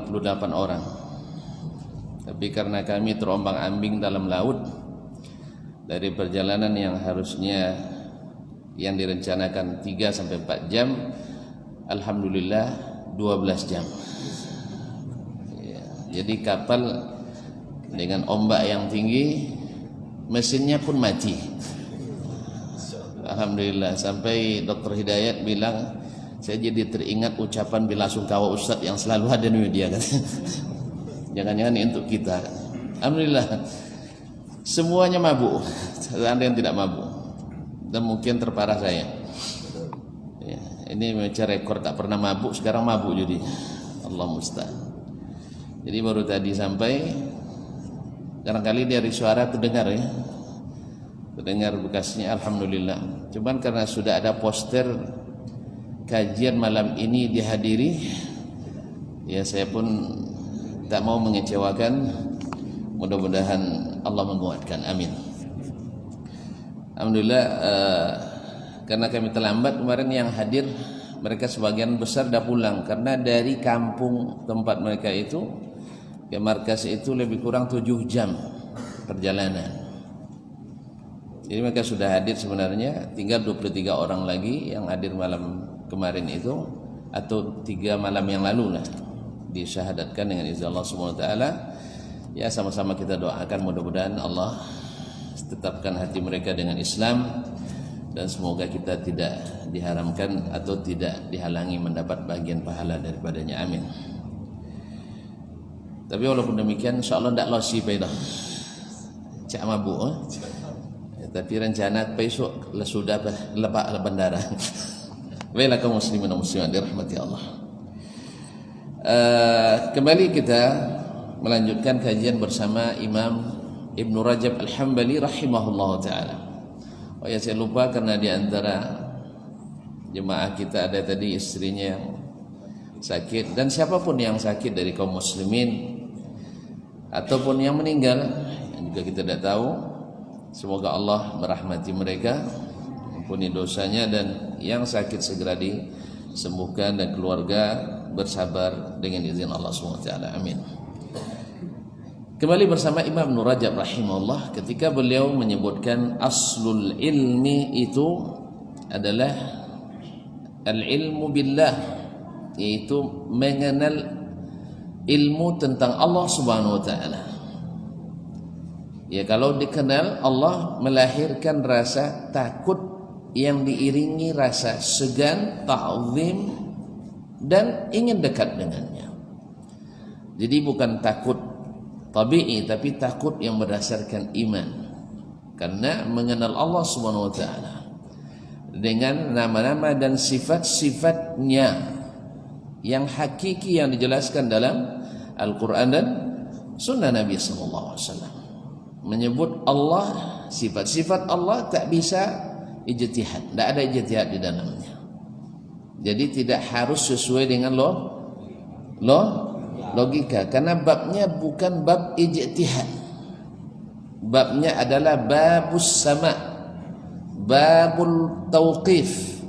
48 orang. Tapi karena kami terombang-ambing dalam laut dari perjalanan yang harusnya yang direncanakan 3 sampai 4 jam, alhamdulillah 12 jam. Ya, jadi kapal dengan ombak yang tinggi, mesinnya pun mati. Alhamdulillah, sampai Dr. Hidayat bilang, saya jadi teringat ucapan belasungkawa Ustadz yang selalu ada di media kan. Jangan-jangan ini untuk kita. Alhamdulillah, semuanya mabuk. Ada yang tidak mabuk. Dan mungkin terparah saya. Ya, ini memecah rekor, tak pernah mabuk, sekarang mabuk jadi. Allah musta'an. Jadi baru tadi sampai, barangkali dari suara terdengar ya. Terdengar bekasnya, alhamdulillah. Cuman karena sudah ada poster kajian malam ini dihadiri, ya saya pun tak mau mengecewakan. Mudah-mudahan Allah menguatkan, amin. Alhamdulillah, karena kami terlambat kemarin, yang hadir mereka sebagian besar dah pulang, karena dari kampung tempat mereka itu ke markas itu lebih kurang 7 jam perjalanan. Jadi mereka sudah hadir sebenarnya, tinggal 23 orang lagi yang hadir malam kemarin itu, atau 3 malam yang lalu lah, disyahadatkan dengan izin Allah SWT. Ya, sama-sama kita doakan mudah-mudahan Allah tetapkan hati mereka dengan Islam, dan semoga kita tidak diharamkan atau tidak dihalangi mendapat bagian pahala daripadanya, amin. Tapi walaupun demikian, insyaAllah tidak losi payah cak mabuk tapi rencana besok sudah lepak bandara. Baiklah kaum muslimin dan muslimat dirahmati Allah. Kembali kita melanjutkan kajian bersama Imam Ibn Rajab Al-Hambali rahimahullah ta'ala. Oh ya, saya lupa karena di antara jemaah kita ada tadi istrinya yang sakit, dan siapapun yang sakit dari kaum muslimin ataupun yang meninggal yang juga kita tidak tahu, semoga Allah merahmati mereka, ampuni dosanya, dan yang sakit segera disembuhkan, dan keluarga bersabar dengan izin Allah SWT, amin. Kembali bersama Imam Ibn Rajab rahimahullah, ketika beliau menyebutkan aslul ilmi itu adalah al-ilmu billah, yaitu mengenal ilmu tentang Allah Subhanahu wa ta'ala. Ya, kalau dikenal, Allah melahirkan rasa takut yang diiringi rasa segan, ta'zim, dan ingin dekat dengannya. Jadi bukan takut tabi'i, tapi takut yang berdasarkan iman. Karena mengenal Allah Subhanahu wa ta'ala dengan nama-nama dan sifat-sifatnya yang hakiki yang dijelaskan dalam Al-Quran dan Sunnah Nabi sallallahu alaihi wasallam. Menyebut Allah, sifat-sifat Allah tak bisa ijtihad, tidak ada ijtihad di dalamnya. Jadi tidak harus sesuai dengan logika, karena babnya bukan bab ijtihad. Babnya adalah babus sama, babul tauqif,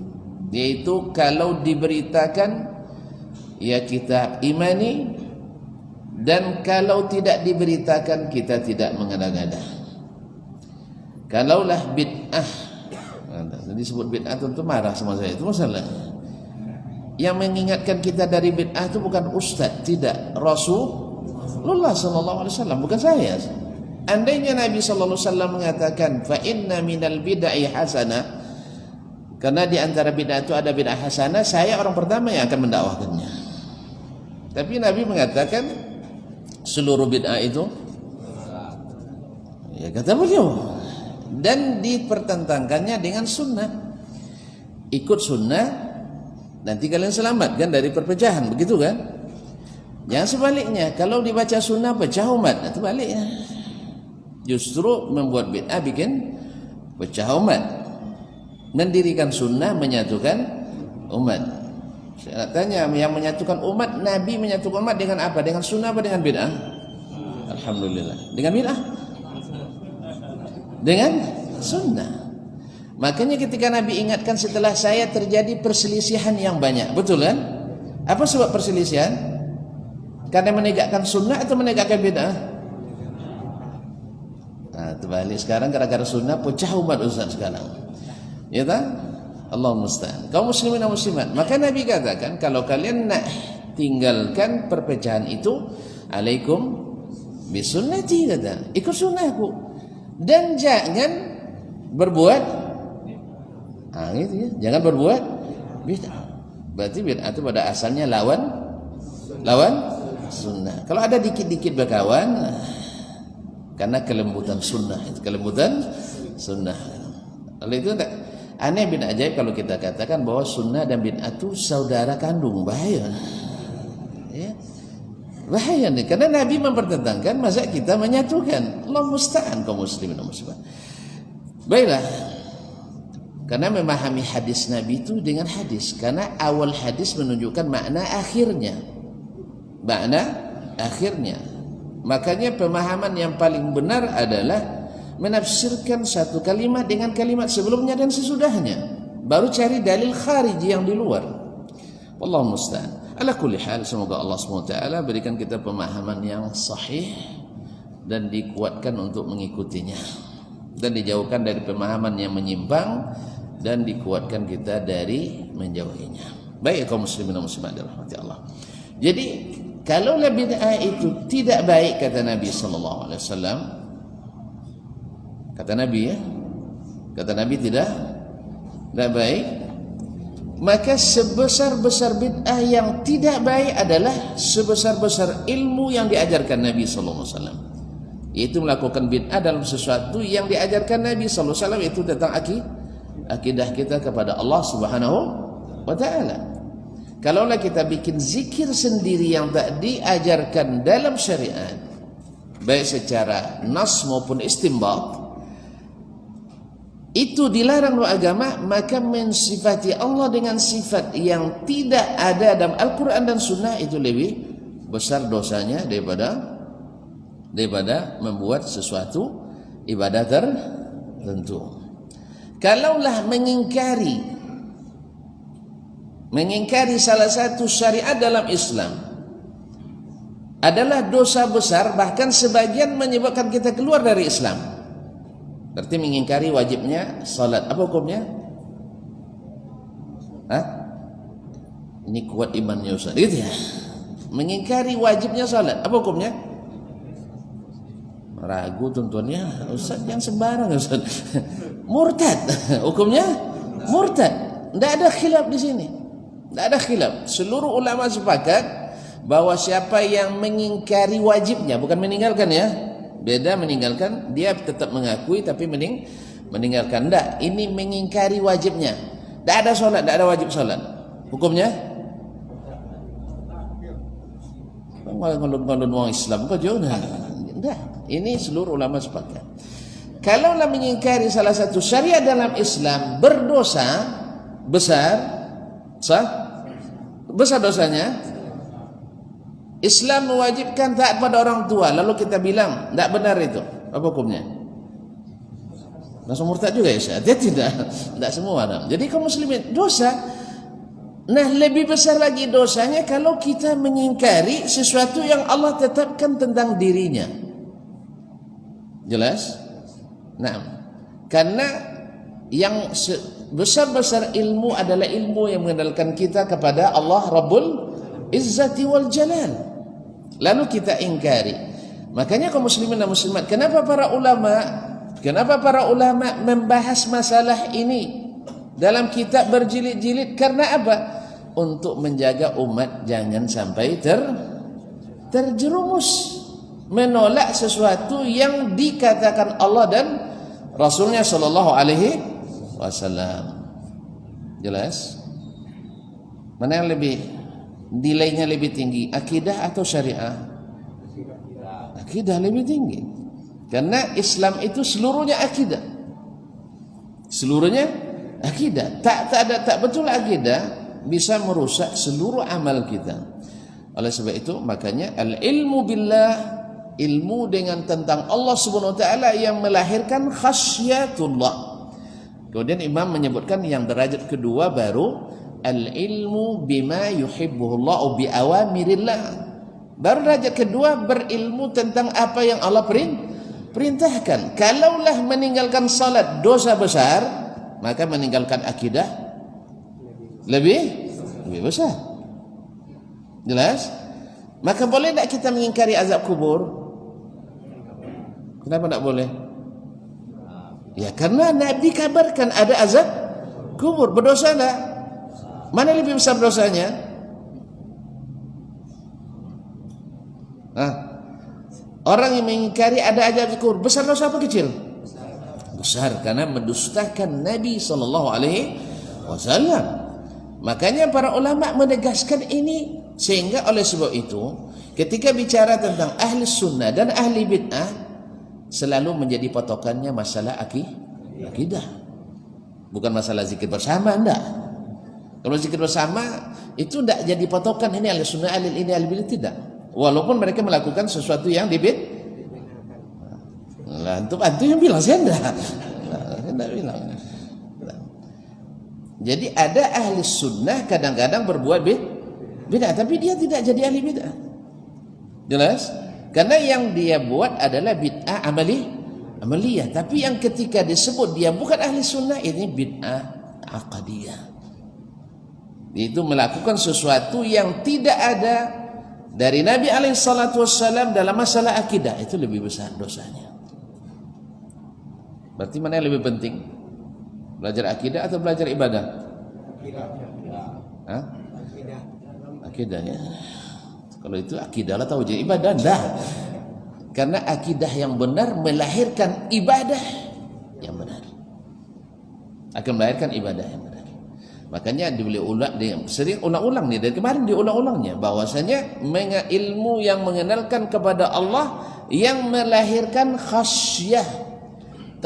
yaitu kalau diberitakan ya kita imani, dan kalau tidak diberitakan kita tidak mengada-ngada. Kalaulah bid'ah, disebut bid'ah tentu marah sama saya, itu masalah. Yang mengingatkan kita dari bid'ah itu bukan ustaz, tidak, Rasulullah sallallahu alaihi wasallam, bukan saya. Andainya Nabi sallallahu alaihi wasallam mengatakan fa inna minal bid'ah hasanah, karena di antara bid'ah itu ada bid'ah hasanah, saya orang pertama yang akan mendakwahkannya. Tapi Nabi mengatakan seluruh bid'ah itu, ya kata beliau, dan dipertentangkannya dengan sunnah. Ikut sunnah, nanti kalian selamat kan dari perpecahan, begitu kan? Yang sebaliknya, kalau dibaca sunnah pecah umat, itu baliknya. Justru membuat bid'ah bikin pecah umat. Mendirikan sunnah menyatukan umat. Saya tanya, yang menyatukan umat, Nabi menyatukan umat dengan apa? Dengan sunnah apa dengan bid'ah? Alhamdulillah. Dengan bid'ah? Dengan sunnah. Makanya ketika Nabi ingatkan setelah saya terjadi perselisihan yang banyak, betul kan? Apa sebab perselisihan? Karena menegakkan sunnah atau menegakkan bid'ah? Nah, terbalik sekarang gara-gara sunnah pecah umat Ustaz sekarang. Ya tak? Allah musta'an. Kaum muslimin dan muslimat, maka Nabi katakan kalau kalian nak tinggalkan perpecahan itu, alaikum bisunnati, kata, ikut sunnahku dan jangan berbuat gitu ya, jangan berbuat bid'ah. Berarti bid'ah itu pada asalnya lawan sunnah. Kalau ada dikit-dikit berkawan karena kelembutan sunnah, itu kelembutan sunnah. Oleh itu tak aneh bin ajaib kalau kita katakan bahwa sunnah dan bid'ah itu saudara kandung. Bahaya ya, bahaya nih, karena Nabi mempertentangkan, masa kita menyatukan. Allah musta'an kaum muslimin dan muslimat. Baiklah, karena memahami hadis Nabi itu dengan hadis, karena awal hadis menunjukkan makna akhirnya. Makanya pemahaman yang paling benar adalah menafsirkan satu kalimat dengan kalimat sebelumnya dan sesudahnya, baru cari dalil khariji yang di luar. Wallahu musta'an. Ala kulli hal, semoga Allah SWT berikan kita pemahaman yang sahih dan dikuatkan untuk mengikutinya, dan dijauhkan dari pemahaman yang menyimpang, dan dikuatkan kita dari menjauhinya. Baik kaum muslimin dan muslimat dirahmati Allah. Jadi kalau bid'ah itu tidak baik, kata Nabi sallallahu alaihi wasallam, kata Nabi tidak baik, maka sebesar-besar bid'ah yang tidak baik adalah sebesar-besar ilmu yang diajarkan Nabi sallallahu alaihi wasallam, yaitu melakukan bid'ah dalam sesuatu yang diajarkan Nabi sallallahu alaihi wasallam, itu tentang akidah kita kepada Allah Subhanahu wa taala. Kalaulah kita bikin zikir sendiri yang tak diajarkan dalam syariat, baik secara nas maupun istinbat, itu dilarang oleh agama, maka mensifati Allah dengan sifat yang tidak ada dalam Al-Quran dan Sunnah, itu lebih besar dosanya daripada membuat sesuatu ibadah tertentu. Kalaulah mengingkari salah satu syariat dalam Islam adalah dosa besar, bahkan sebagian menyebabkan kita keluar dari Islam, berarti mengingkari wajibnya salat. Apa hukumnya? Ini kuat imannya Ustaz, gitu ya. Mengingkari wajibnya salat, apa hukumnya? Ragu tentunya Ustaz, yang sembarang Ustaz. Murtad, hukumnya murtad. Tidak ada khilaf di sini. Tidak ada khilaf. Seluruh ulama sepakat bahwa siapa yang mengingkari wajibnya, bukan meninggalkan ya. Beda meninggalkan, dia tetap mengakui tapi meninggalkan. Tidak, ini mengingkari wajibnya. Tidak ada solat, tidak ada wajib solat. Hukumnya? Ngalun-ngalun orang Islam kok jauh. Tidak, ini seluruh ulama sepakat. Kalaulah mengingkari salah satu syariat dalam Islam berdosa besar, besar dosanya. Islam mewajibkan taat pada orang tua, lalu kita bilang tidak benar itu, apa hukumnya? Langsung murtad juga ya? Dia tidak semua orang. Jadi kaum muslimin dosa. Nah, lebih besar lagi dosanya kalau kita mengingkari sesuatu yang Allah tetapkan tentang dirinya. Jelas? Nah, karena yang besar-besar ilmu adalah ilmu yang mengenalkan kita kepada Allah Rabbul Izzati wal Jalal, lalu kita ingkari. Makanya kaum muslimin dan muslimat, kenapa para ulama membahas masalah ini dalam kitab berjilid-jilid? Karena apa? Untuk menjaga umat jangan sampai terjerumus menolak sesuatu yang dikatakan Allah dan Rasulnya sallallahu alaihi wasallam. Jelas? Mana yang lebih nilainya lebih tinggi, akidah atau syariah? Akidah lebih tinggi. Karena Islam itu seluruhnya akidah. Seluruhnya akidah. Tak betul akidah bisa merusak seluruh amal kita. Oleh sebab itu makanya al-ilmu billah, ilmu dengan tentang Allah Subhanahu wa taala yang melahirkan khasyatullah. Kemudian Imam menyebutkan yang derajat kedua baru al-ilmu bima yuhibbuhullah bi awamirillah, Baru derajat kedua berilmu tentang apa yang Allah perintahkan. Kalaulah meninggalkan salat dosa besar, maka meninggalkan akidah lebih besar. Jelas? Maka boleh tak kita mengingkari azab kubur? Kenapa tak boleh? Ya karena Nabi kabarkan ada azab kubur. Berdosa tak? Mana lebih besar dosanya? Orang yang mengingkari ada azab kubur, besar dosa apa kecil? Besar, karena mendustakan Nabi SAW. Makanya para ulama menegaskan ini, sehingga oleh sebab itu ketika bicara tentang ahli sunnah dan ahli bid'ah selalu menjadi patokannya masalah akidah, bukan masalah zikir bersama. Enggak. Kalau zikir bersama itu tidak jadi patokan ini ahli sunnah, ahli ini ahli bid'ah, tidak. Walaupun mereka melakukan sesuatu yang dibid, lah antum yang bilang, saya enggak bilang. Jadi ada ahli sunnah kadang-kadang berbuat bid'ah, tapi dia tidak jadi ahli bid'ah. Jelas? Karena yang dia buat adalah bid'ah amaliyah. Tapi yang ketika disebut dia bukan ahli sunnah, ini bid'ah aqadiyah. Itu melakukan sesuatu yang tidak ada dari Nabi SAW dalam masalah akidah, itu lebih besar dosanya. Berarti mana yang lebih penting? Belajar akidah atau belajar ibadah? Akidah ya. Kalau itu akidah lah tahu jadi ibadah dah. Karena akidah yang benar melahirkan ibadah yang benar. Akan melahirkan ibadah yang benar. Makanya sering ulang-ulang nih, dari kemarin diulang-ulangnya bahwasanya ilmu yang mengenalkan kepada Allah yang melahirkan khasyah,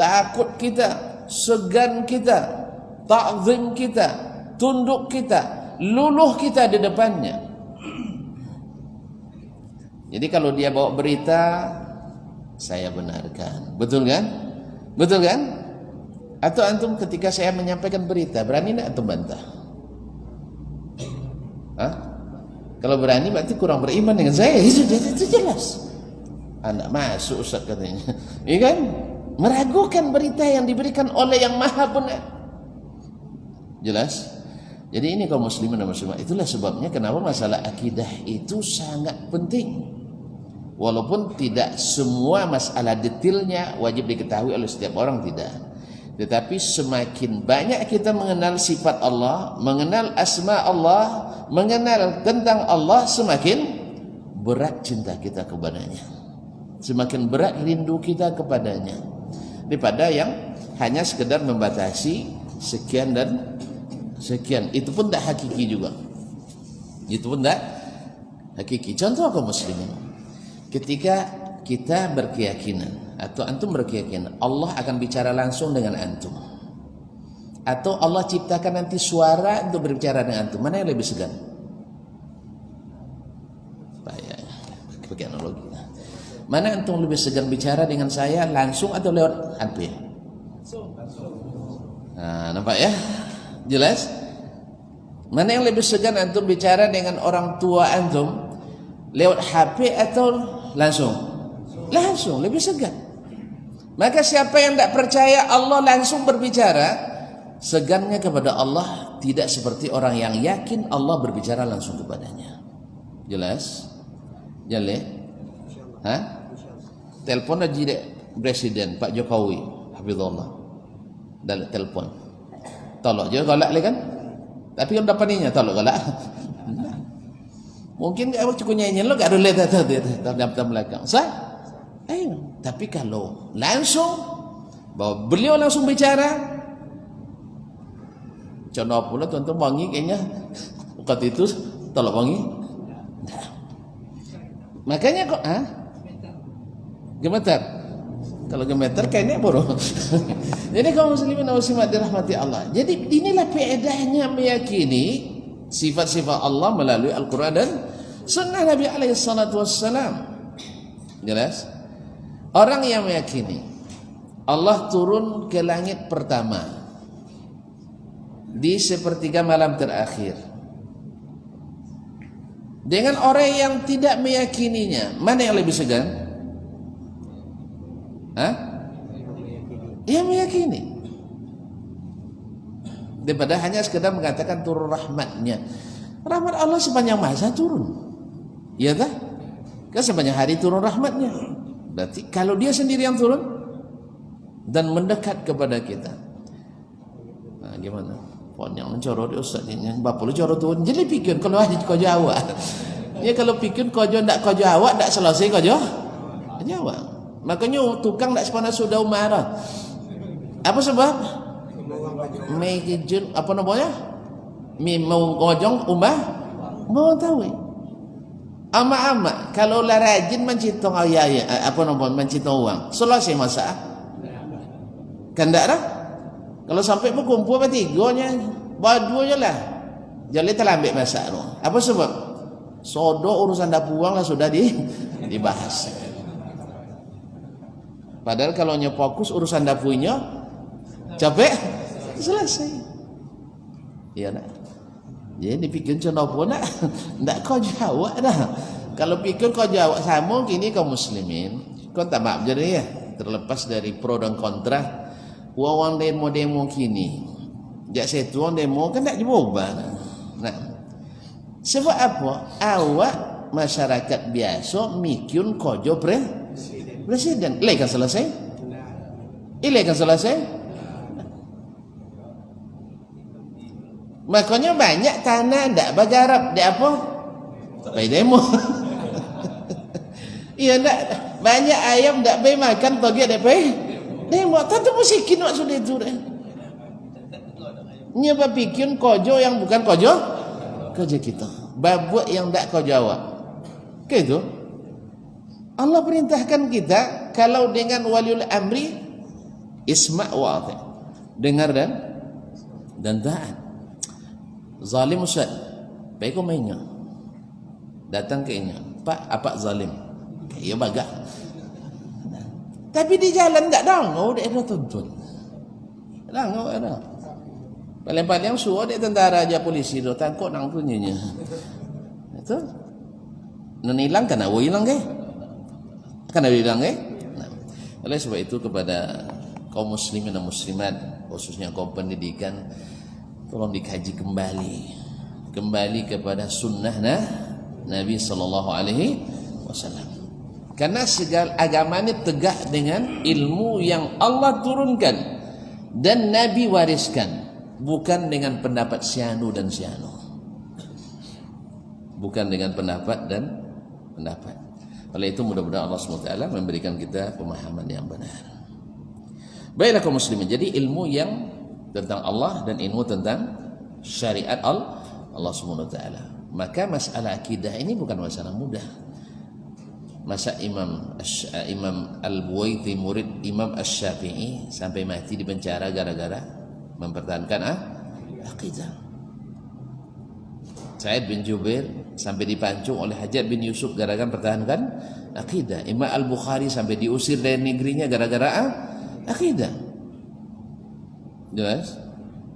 takut kita, segan kita, ta'zim kita, tunduk kita, luluh kita di depannya. Jadi kalau dia bawa berita, saya benarkan. Betul kan? Betul kan? Atau antum ketika saya menyampaikan berita, berani tak antum bantah? Kalau berani berarti kurang beriman dengan saya. Itu jelas. Anak masuk Ustaz katanya. Iya kan? Meragukan berita yang diberikan oleh yang maha benar. Jelas? Jadi ini kaum muslimin dan muslimat, itulah sebabnya kenapa masalah akidah itu sangat penting. Walaupun tidak semua masalah detailnya wajib diketahui oleh setiap orang, tidak. Tetapi semakin banyak kita mengenal sifat Allah, mengenal asma Allah, mengenal tentang Allah, semakin berat cinta kita kepadanya, semakin berat rindu kita kepadanya, daripada yang hanya sekedar membatasi sekian dan sekian. Itu pun tak hakiki juga. Itu pun tak hakiki. Contoh kaum muslimin, ketika kita berkeyakinan atau antum berkeyakinan Allah akan bicara langsung dengan antum, atau Allah ciptakan nanti suara untuk berbicara dengan antum, mana yang lebih segan? Pakai analogi. Mana antum lebih segan bicara dengan saya langsung atau lewat HP? Nah, nampak ya? Jelas? Mana yang lebih segan antum bicara dengan orang tua antum lewat HP atau langsung? Langsung, lebih segan. Maka siapa yang tidak percaya Allah langsung berbicara, segannya kepada Allah tidak seperti orang yang yakin Allah berbicara langsung kepadanya. Jelas? Jelas? Telepon aja Presiden Pak Jokowi, hafizallah, dalam telepon. Tolak je galak le kan? Tapi kan dapaninya tolak galak. Mungkin awak cukup nyanyi lo gak ada lihat dalam belakang. Sah? Tapi kalau langsung bahwa beliau langsung bicara, contoh pula tuan-tuan wangi kayaknya waktu itu tolak wangi. Nah. Makanya kok gemetar. Kalau gemetar kayaknya bodoh. Jadi kaum muslimin dan muslimat dirahmati Allah. Jadi inilah faedahnya meyakini sifat-sifat Allah melalui Al-Quran dan Sunnah Nabi alaihi salatu wassalam. Jelas? Orang yang meyakini Allah turun ke langit pertama di sepertiga malam terakhir, dengan orang yang tidak meyakininya, mana yang lebih segan? Yang meyakini, daripada hanya sekedar mengatakan turun rahmatnya. Rahmat Allah sepanjang masa turun, ya tak? Kan sepanjang hari turun rahmatnya. Berarti kalau dia sendiri yang turun dan mendekat kepada kita, nah gimana? Pon yang mencorot ustaz ini, bapak lu corot turun. Jadi pikir kalau kau jawab, ya kalau pikir kau ndak kau jawab, ndak selesai kau jawab. Makanya tukang ndak sepanjang sudah marah. Apa sebab? Mengijin apa namanya? Mau ngojong mau tahu. Ama-ama kalau lah rajin mencitong apa namanya mencitong uang, selesai masalah. Kan ndak dah? Kalau sampai berkumpul bertiganya, bajunya lah. Jadi terlambat masalah. Apa sebab? Sodo urusan dapur uang lah sudah dibahas. Padahal kalau fokus urusan dapurnya capek selesai. Iya nak. Jadi pikir contoh pun nak kau jawab dah. Kalau pikir kau jawab sama kini kau muslimin, kau tak maaf jadi ya. Terlepas dari pro dan kontra, orang demo kini, jak setu orang demo kan tak diubah. Nah, sebab apa? Awak masyarakat biasa mikun kojo presiden, kan selesai? Kan selesai? Makanya banyak tanah ndak bergarap, dia apa? Bayi demo. Iya ndak banyak ayam ndak bayi makan togi ada bayi demo. Tentu musikin wak sudah itu deh. Nyoba bikin kojo yang bukan kojo kita. Babuk yang ndak kau jawab. Gitu. Allah perintahkan kita kalau dengan waliul amri isma' wa ati'. Dengar dan taat. Zalim ustaz, baik kau mainnya. Datang ke inya, Pak, apa zalim? Ya bagak. Tapi di jalan tak dangau dia tuntut. Dangau ada. Paling-paling suruh dia tentara aja polisi tu takut nang punyanya. Itu. Nan hilang kan awak hilang ke? Kan ada hilang ke? Nah, oleh sebab itu kepada kaum muslimin dan muslimat, khususnya kaum pendidikan, tolong dikaji kembali kepada sunnah Nabi sallallahu alaihi wasallam. Karena segala agama ini tegak dengan ilmu yang Allah turunkan dan Nabi wariskan, bukan dengan pendapat sianu dan sianu. Bukan dengan pendapat dan pendapat. Oleh itu mudah-mudahan Allah SWT memberikan kita pemahaman yang benar. Baiklah kaum muslimin, jadi ilmu yang tentang Allah dan ilmu tentang syariat Allah Subhanahu wa taala. Maka masalah akidah ini bukan masalah mudah. Masa Imam Al-Buwaiti murid Imam Asy-Syafi'i sampai mati di penjara gara-gara mempertahankan akidah. Sa'id bin Jubair sampai dipancung oleh Hajjaj bin Yusuf gara-gara mempertahankan akidah. Imam Al-Bukhari sampai diusir dari negerinya gara-gara akidah. Jelas?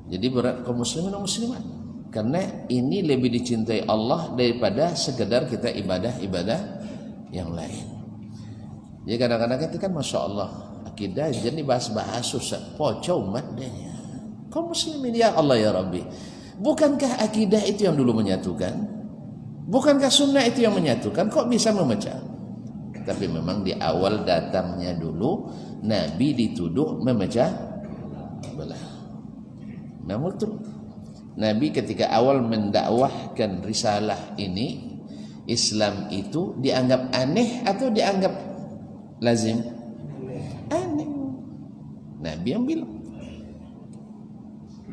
Jadi berat kaum muslimin dan muslimat. Karena ini lebih dicintai Allah daripada sekedar kita ibadah-ibadah yang lain. Jadi kadang-kadang kita kan Masya Allah akidah jadi bahas-bahas susah. Pocong umat deh. Kaum muslimin ya Allah ya Rabbi. Bukankah akidah itu yang dulu menyatukan? Bukankah sunnah itu yang menyatukan? Kok bisa memecah? Tapi memang di awal datangnya dulu Nabi dituduh memecah belah. Namun Nabi ketika awal mendakwahkan risalah ini, Islam itu dianggap aneh atau dianggap lazim? Aneh. Nabi yang bilang.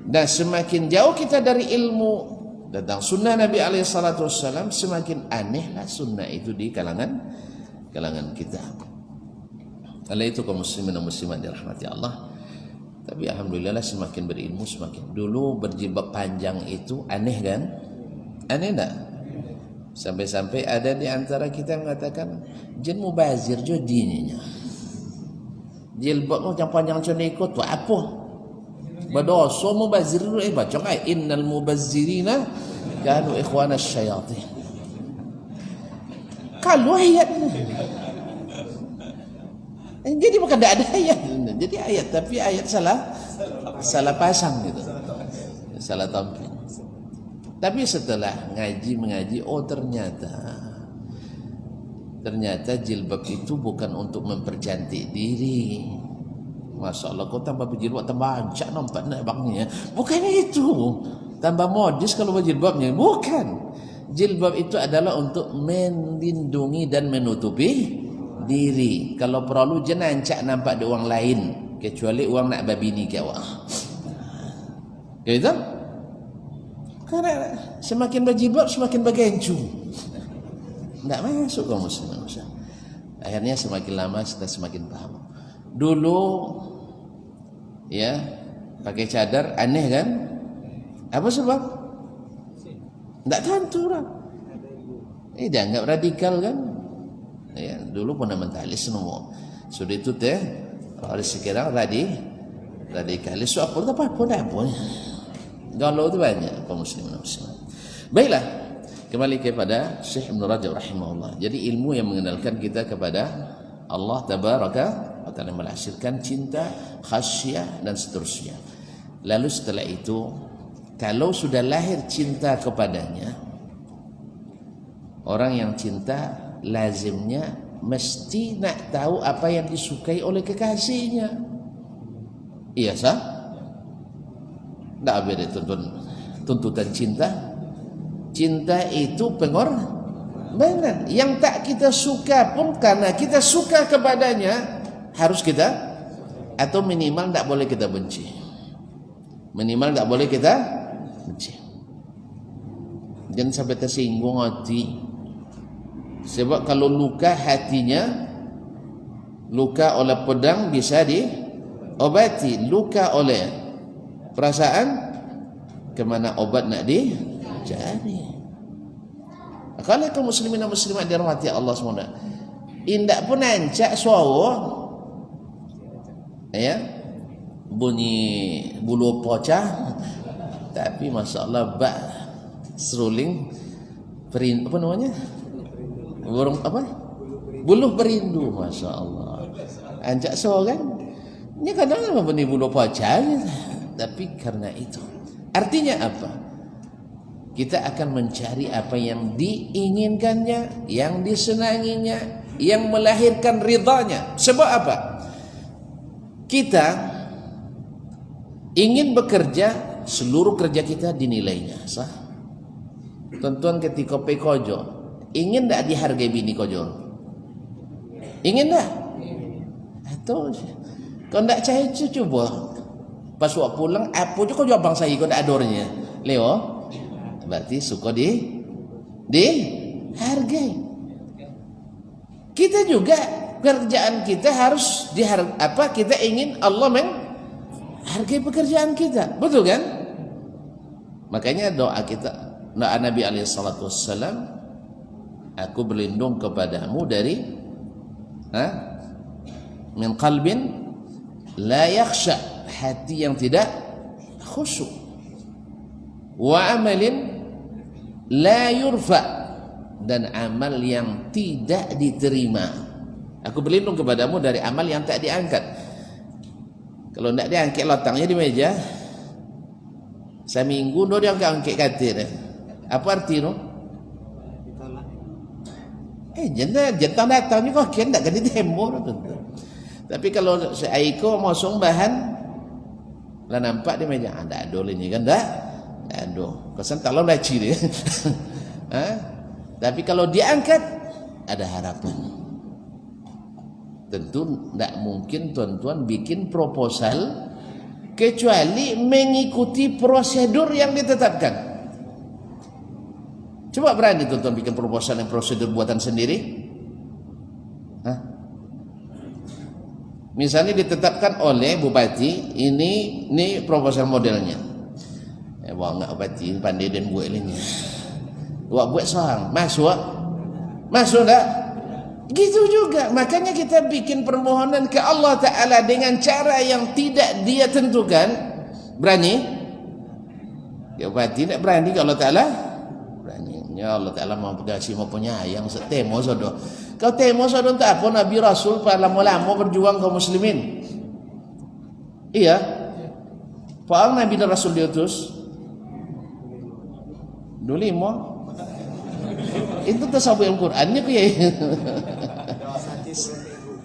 Dan semakin jauh kita dari ilmu tentang sunnah Nabi SAW, semakin anehlah sunnah itu di kalangan kita. Oleh itu kaum muslimin dan muslimat dirahmati Allah. Tapi alhamdulillah semakin berilmu semakin. Dulu berjilbab panjang itu aneh kan? Aneh tak? Sampai-sampai ada di antara kita yang mengatakan jin mubazir jo dininya. Jilbab macam panjang macam ni ikut tu apa? Berdosa mubazir baca kan innal mubazzirina kanu ikhwana syayatin. Kalau ayat. Jadi bukan tidak ada ayat. Jadi ayat, tapi ayat salah pasang gitu. Salah tampil. Tapi setelah mengaji, oh ternyata jilbab itu bukan untuk mempercantik diri. Masya Allah, kau tambah berjilbab tambah ancak nampak nak bangnya. Bukan itu. Tambah modis kalau berjilbabnya. Bukan. Jilbab itu adalah untuk melindungi dan menutupi diri. Kalau perlu jangan ancak nampak di orang lain, kecuali orang nak babini ke awak. Gitu? Karena semakin berjilbab semakin bergencung. Tak masuk kaum muslimin. Akhirnya semakin lama kita semakin paham. Dulu ya pakai cadar aneh kan? Apa sebab? Tak tentu lah. Dianggap radikal kan? Ya, dulu fundamentalis semua. Sudah itu teh oleh sekarang radikalis apa pun apa. Galau itu banyak kaum muslimin. Baiklah, kembali kepada Syekh Ibn Rajab rahimahullah. Jadi ilmu yang mengenalkan kita kepada Allah tabaraka wa taala, menghasilkan cinta, khasyah dan seterusnya. Lalu setelah itu, kalau sudah lahir cinta kepadanya, orang yang cinta lazimnya mesti nak tahu apa yang disukai oleh kekasihnya. Iya sah? Tak beda tuntutan cinta. Cinta itu pengorbanan. Yang tak kita suka pun karena kita suka kepadanya, harus kita, atau minimal tak boleh kita benci. Minimal tak boleh kita benci. Jangan sampai tersinggung hati. Sebab kalau luka hatinya, luka oleh pedang bisa diobati. Luka oleh perasaan, kemana obat nak dicari. Kalau kaum muslimin dan muslimat dirahmati Allah SWT, indak pun ancak suara ya bunyi bulu pocah, tapi masya Allah bak seruling apa namanya, burung apa, buluh berindu, masya Allah. Ancak suara kan, ini kadang apa bunyi bulu pocah gitu. Tapi karena itu, artinya apa? Kita akan mencari apa yang diinginkannya, yang disenanginya, yang melahirkan ridhanya. Sebab apa? Kita ingin bekerja, seluruh kerja kita dinilainya sah. Tuan-tuan ketika pekojo, ingin tak dihargai bini kojo? Ingin tak? Atau kau tak cahaya coba. Pas waktu pulang, apa je kau jawab bang saya, kau tak adornya. Leo, berarti suka dihargai. Kita juga pekerjaan kita harus kita ingin Allah menghargai pekerjaan kita, betul kan? Makanya doa kita, doa Nabi SAW, aku berlindung kepadamu dari min qalbin la yakhsha, hati yang tidak khusyuk, wa amalin la yurfa, dan amal yang tidak diterima. Aku berlindung kepadamu dari amal yang tak diangkat. Kalau tak diangkat lotangnya di meja, seminggu dia angkat katil. Apa arti no? Jantan datang ni kau kian tak kena demo. Tapi kalau seaiko mosong bahan, lah nampak di meja, ada adol ini kan dah. Aduh, kesan tak lalu laci dia. Tapi kalau diangkat, ada harapan. Tentu tidak mungkin tuan-tuan bikin proposal kecuali mengikuti prosedur yang ditetapkan. Coba berani tuan-tuan bikin proposal yang prosedur buatan sendiri? Misalnya ditetapkan oleh bupati, ini proposal modelnya. Wah enggak bupati pandai dan buat ini. Buat seorang masuk tak? Gitu juga. Makanya kita bikin permohonan ke Allah Ta'ala dengan cara yang tidak dia tentukan. Berani? Ya bupati tak berani ke Allah Ta'ala? Berani. Ya Allah Ta'ala mau kasih mau penyayang setemo sodo. Kau temo sodo tak apa Nabi Rasul pada lama-lama berjuang kaum muslimin. Iya. Pak Nabi dan Rasul diutus. Dulimo. Itu tasawuf Al-Qur'annya ke ya.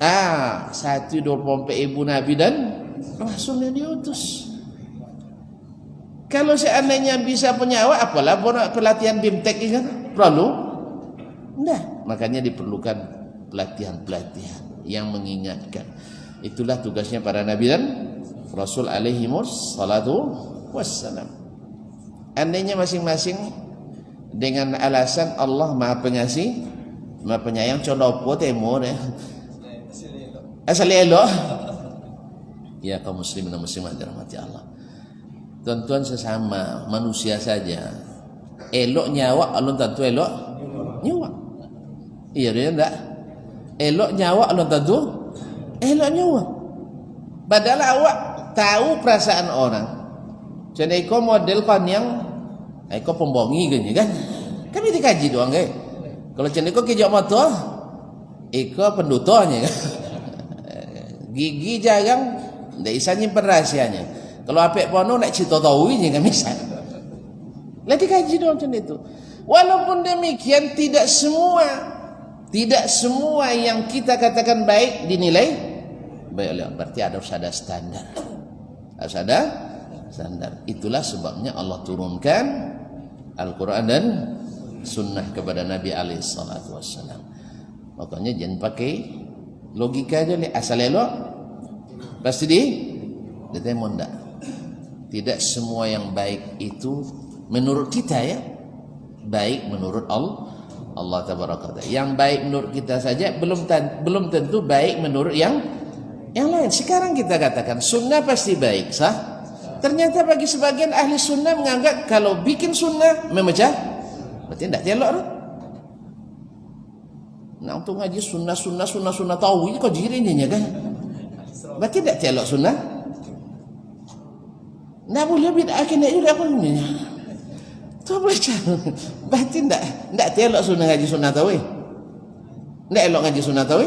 124 ibu Nabi dan Rasul yang diutus. Kalau seandainya bisa penyawa, apalah pelatihan BIMTEK ini kan? Perlu? Enggak. Makanya diperlukan pelatihan-pelatihan yang mengingatkan. Itulah tugasnya para Nabi dan Rasul alaihimus salatu wassalam. Andainya masing-masing dengan alasan Allah Maha Pengasih, Maha Penyayang, condopo temur ya. Asal elok. Ya kaum muslimin dan muslimat dirahmati Allah. Tuan-tuan sesama manusia saja. Elok nyawa alun tentu elok nyawa. Iya dia enggak. Elok nyawa alun tentu elok nyawa. Padahal awak tahu perasaan orang. Jadi kau model kan yang kau pembongi kan? Kami dikaji doang kan. Kalau jadi kau kijak motor, kau pendutonya kan. Gigi jarang, tidak bisa nyimpen rahasianya. Kalau apik pono nak cerita tahu ini kan bisa. Lagi kaji dong macam itu. Walaupun demikian tidak semua yang kita katakan baik dinilai baik. Berarti harus ada standar. Harus ada standar. Itulah sebabnya Allah turunkan Al-Quran dan Sunnah kepada Nabi alaihi salatu wassalam. Makanya jangan pakai logika aja asal elok pasti ditemon enggak. Tidak semua yang baik itu menurut kita ya baik menurut Allah tabaraka. Yang baik menurut kita saja belum tentu baik menurut yang lain. Sekarang kita katakan sunnah pasti baik, sah? Ternyata bagi sebagian ahli sunnah menganggap kalau bikin sunnah memecah, berarti tidak telok. Nah untuk ngaji sunnah tahu ini kau jirinya kan? Berarti tidak telok sunnah. Nggak boleh bid'ah kena juga apa ini? Tuh baca. Berarti ndak telok sunnah ngaji sunnah tahu. Ndak elok ngaji sunnah tahu.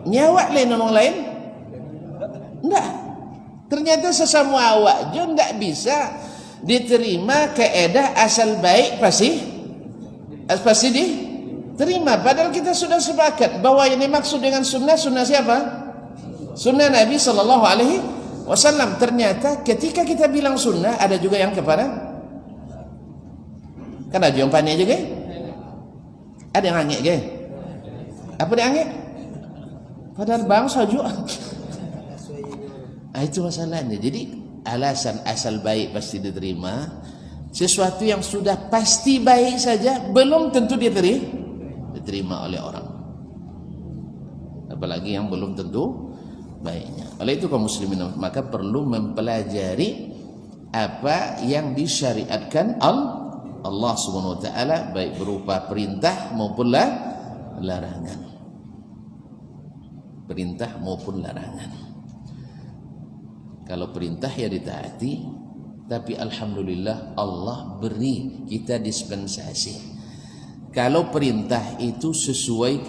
Nyawak lain orang lain. Ndak. Ternyata sesama awak je ndak bisa diterima kaedah asal baik pasti diterima. Padahal kita sudah sepakat bahwa yang dimaksud dengan sunnah siapa? Sunnah Nabi sallallahu alaihi wasallam. Ternyata ketika kita bilang sunnah ada juga yang kepada kan ada yang panik juga ada yang angin ke apa dia angin padahal bangsa juga itu masalahnya. Jadi alasan asal baik pasti diterima. Sesuatu yang sudah pasti baik saja belum tentu diterima oleh orang, apalagi yang belum tentu baiknya. Oleh itu kaum muslimin maka perlu mempelajari apa yang disyariatkan Allah Subhanahu wa taala baik berupa perintah maupun larangan. Perintah maupun larangan. Kalau perintah ya ditaati, tapi alhamdulillah Allah beri kita dispensasi. Kalau perintah itu sesuai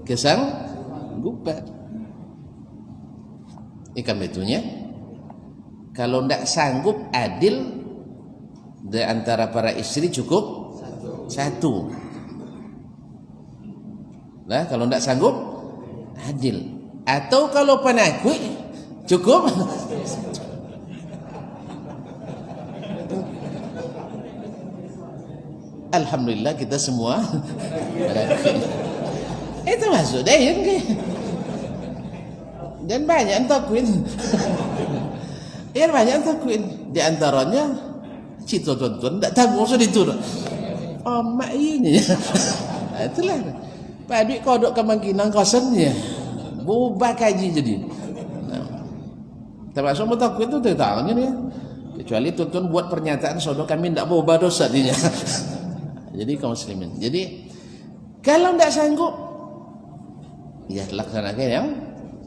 kesanggupan. Ikan betunya kalau tidak sanggup adil di antara para istri cukup satu. Nah, kalau tidak sanggup adil. Atau kalau penakut cukup alhamdulillah kita semua itu masuk deh ya dan banyak yang takuin banyak yang takuin di antaranya cito tuan-tuan tidak tahu usah diturun mak ini itulah Pak Duit kodok kemungkinan kosennya bubah kaji jadi termasuk mutakut itu tahunya nih. Kecuali tuan buat pernyataan saudara kami tidak bawa dosa dinya. Jadi kaum muslimin. Jadi kalau tidak sanggup, ya laksanakan yang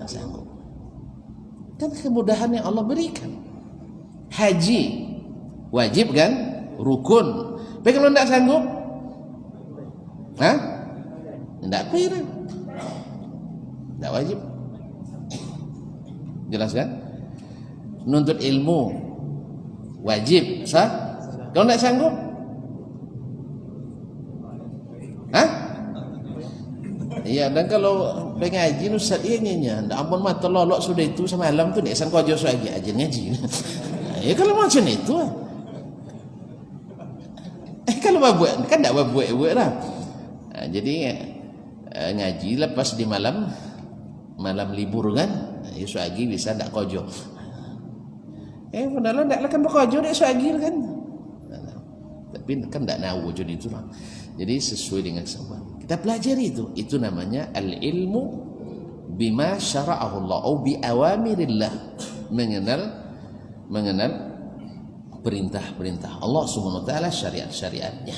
sanggup. Kan kemudahan yang Allah berikan. Haji wajib kan, rukun. Tapi kalau tidak sanggup, Hah? Tidak payah. Tidak wajib. Jelas kan? Menuntut ilmu wajib, sah? Kalau tidak sanggup? Hah? Iya, dan kalau pengaji Ustaz inginnya, ampun mah telolok sudah itu semalam tu nek sangko aja lagi aja ngaji. Ya kalau macam itu. Kalau buat kan tidak buat lah. Jadi ngaji lepas di malam libur kan, suagi bisa tidak kojo. Padahal tidak kan berkojo dek suagi kan. Tapi kan tidak nahu jadi itu lah. Jadi sesuai dengan sebab. Kita pelajari itu namanya al-ilmu bima syara'ahu Allah atau bi awamirillah, mengenal perintah-perintah Allah Subhanahu wa taala, syariat-syariatnya.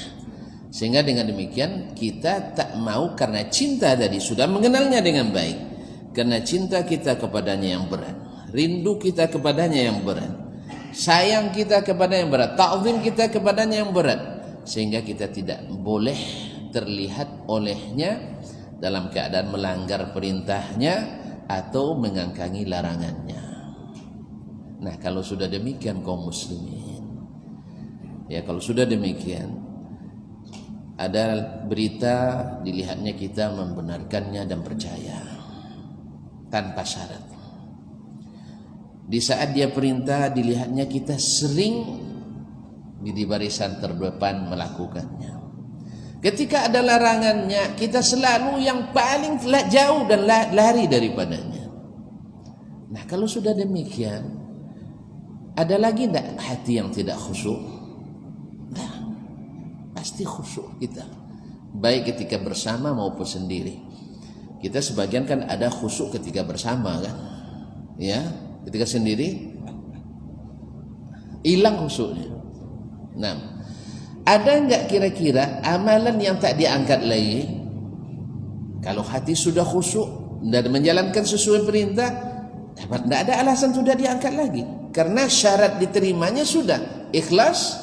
Sehingga dengan demikian kita tak mau karena cinta tadi sudah mengenalnya dengan baik, karena cinta kita kepadanya yang berat, rindu kita kepadanya yang berat, sayang kita kepada yang berat, ta'zim kita kepadanya yang berat, sehingga kita tidak boleh terlihat olehnya dalam keadaan melanggar perintahnya atau mengangkangi larangannya. Nah, kalau sudah demikian kaum muslimin, ya kalau sudah demikian ada berita dilihatnya kita membenarkannya dan percaya tanpa syarat. Di saat dia perintah dilihatnya kita sering di barisan terdepan melakukannya. Ketika ada larangannya kita selalu yang paling jauh dan lari daripadanya. Nah, kalau sudah demikian ada lagi tidak hati yang tidak khusyuk? Nah, pasti khusyuk kita, baik ketika bersama maupun sendiri. Kita sebagian kan ada khusyuk ketika bersama kan, ya, ketika sendiri hilang khusyuknya. Nah, ada enggak kira-kira amalan yang tak diangkat lagi kalau hati sudah khusyuk dan menjalankan sesuai perintah? Tidak ada alasan sudah diangkat lagi, karena syarat diterimanya sudah ikhlas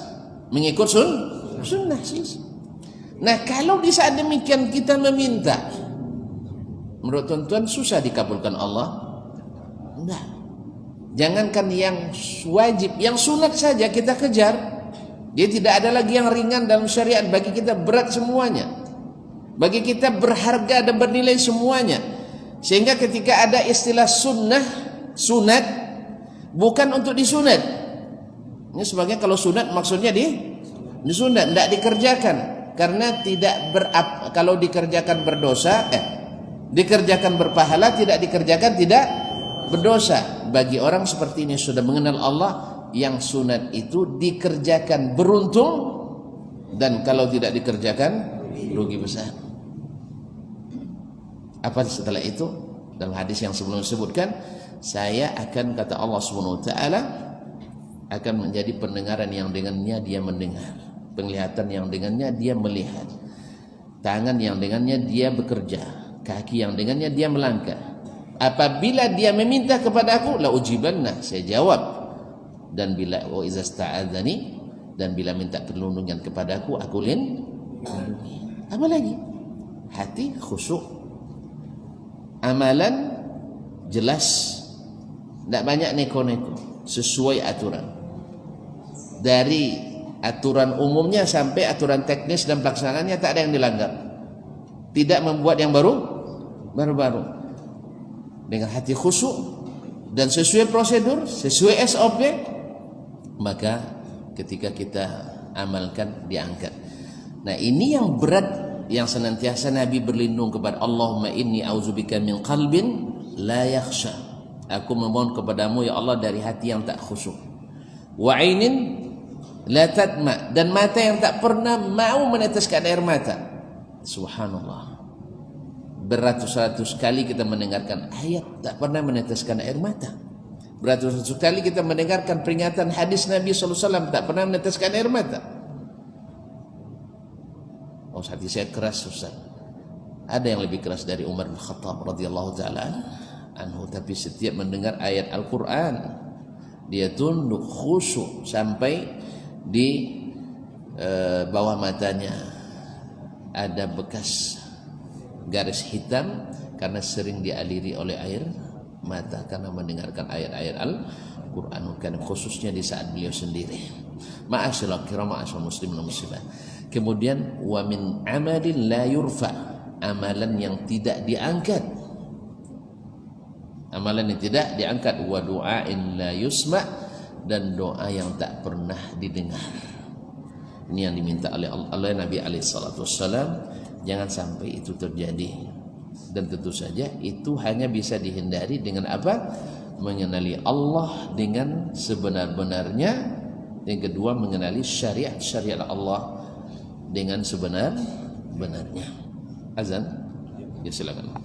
mengikut sunnah. Nah, kalau di saat demikian kita meminta, menurut tuan-tuan susah dikabulkan Allah? Enggak. Jangankan yang wajib, yang sunat saja kita kejar. Dia tidak ada lagi yang ringan dalam syariat, bagi kita berat semuanya, bagi kita berharga dan bernilai semuanya. Sehingga ketika ada istilah sunat bukan untuk disunat. Ini sebagai kalau sunat maksudnya disunat, tidak dikerjakan, karena kalau dikerjakan berdosa, dikerjakan berpahala, tidak dikerjakan tidak berdosa. Bagi orang seperti ini sudah mengenal Allah, yang sunat itu dikerjakan beruntung, dan kalau tidak dikerjakan rugi besar. Apa setelah itu? Dalam hadis yang sebelum disebutkan, saya akan, kata Allah Subhanahu wa taala, akan menjadi pendengaran yang dengannya dia mendengar, penglihatan yang dengannya dia melihat, tangan yang dengannya dia bekerja, kaki yang dengannya dia melangkah. Apabila dia meminta kepada aku, la ujibanna, saya jawab. Dan bila wa iza sta'adzani, dan bila minta perlindungan kepadaku, aku lindungi. Apa lagi? Hati khusyuk, amalan jelas, tidak banyak neko-neko, sesuai aturan, dari aturan umumnya sampai aturan teknis dan pelaksanaannya tak ada yang dilanggar, tidak membuat yang baru-baru, dengan hati khusyuk dan sesuai prosedur, sesuai SOP, maka ketika kita amalkan diangkat. Nah, ini yang berat, yang senantiasa Nabi berlindung kepada Allahumma inni auzubika min qalbin la yakhsha. Aku memohon kepadamu ya Allah dari hati yang tak khusyuk, wa ainin la tadma, dan mata yang tak pernah mau meneteskan air mata. Subhanallah, beratus-ratus kali kita mendengarkan ayat tak pernah meneteskan air mata. Beratus-ratus kali kita mendengarkan peringatan hadis Nabi SAW tak pernah meneteskan air mata. Oh, hati saya keras, Ustaz. Ada yang lebih keras dari Umar bin Khattab radhiyallahu taala anhu, tapi setiap mendengar ayat Al-Quran dia tunduk khusyuk sampai di bawah matanya ada bekas garis hitam karena sering dialiri oleh air mata karena mendengarkan ayat-ayat Al-Qur'anul Karim, khususnya di saat beliau sendiri. Ma'asyiral kiram, ma'asyiral muslimin wal muslimat. Kemudian wa min amalin la yurfa, amalan yang tidak diangkat. Amalan yang tidak diangkat, wa du'ain la yusma, dan doa yang tak pernah didengar. Ini yang diminta oleh Nabi alaihi salatu wassalam, jangan sampai itu terjadi. Dan tentu saja itu hanya bisa dihindari dengan apa? Mengenali Allah dengan sebenar-benarnya. Yang kedua, mengenali syariat Allah dengan sebenar-benarnya. Azan, ya silakan.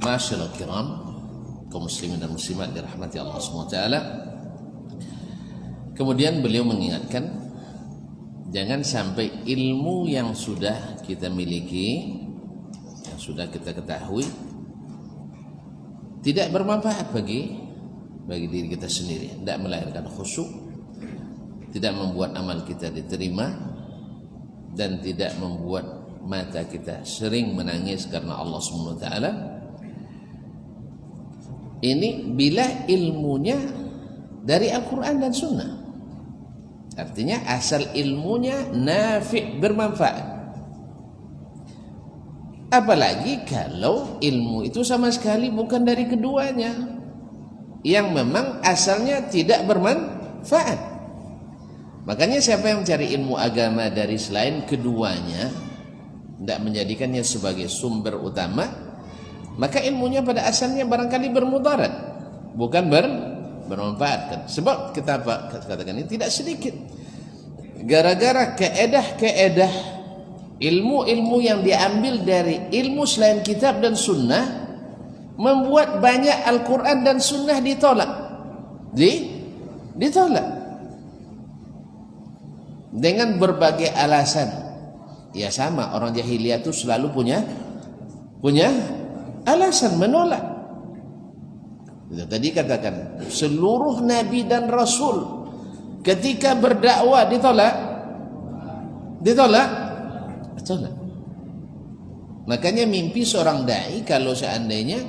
Masyaallah kiram, kaum muslimin dan muslimat dirahmati Allah SWT. Kemudian beliau mengingatkan Jangan sampai ilmu yang sudah kita miliki, yang sudah kita ketahui, tidak bermanfaat bagi diri kita sendiri, tidak melahirkan khusyuk, tidak membuat amal kita diterima, dan tidak membuat mata kita sering menangis karena Allah Subhanahu wa taala. Ini bila ilmunya dari Al-Quran dan Sunnah. Artinya asal ilmunya nafi', bermanfaat. Apalagi kalau ilmu itu sama sekali bukan dari keduanya, yang memang asalnya tidak bermanfaat. Makanya siapa yang mencari ilmu agama dari selain keduanya, tidak menjadikannya sebagai sumber utama, maka ilmunya pada asalnya barangkali bermudarat, bukan bermanfaat. Sebab kita katakan ini tidak sedikit gara-gara keedah ilmu-ilmu yang diambil dari ilmu selain kitab dan sunnah, membuat banyak Al-Quran dan sunnah ditolak. Ditolak dengan berbagai alasan. Ya sama, orang jahiliyah itu selalu punya alasan menolak. Tadi katakan seluruh nabi dan rasul ketika berdakwah ditolak. Makanya mimpi seorang dai kalau seandainya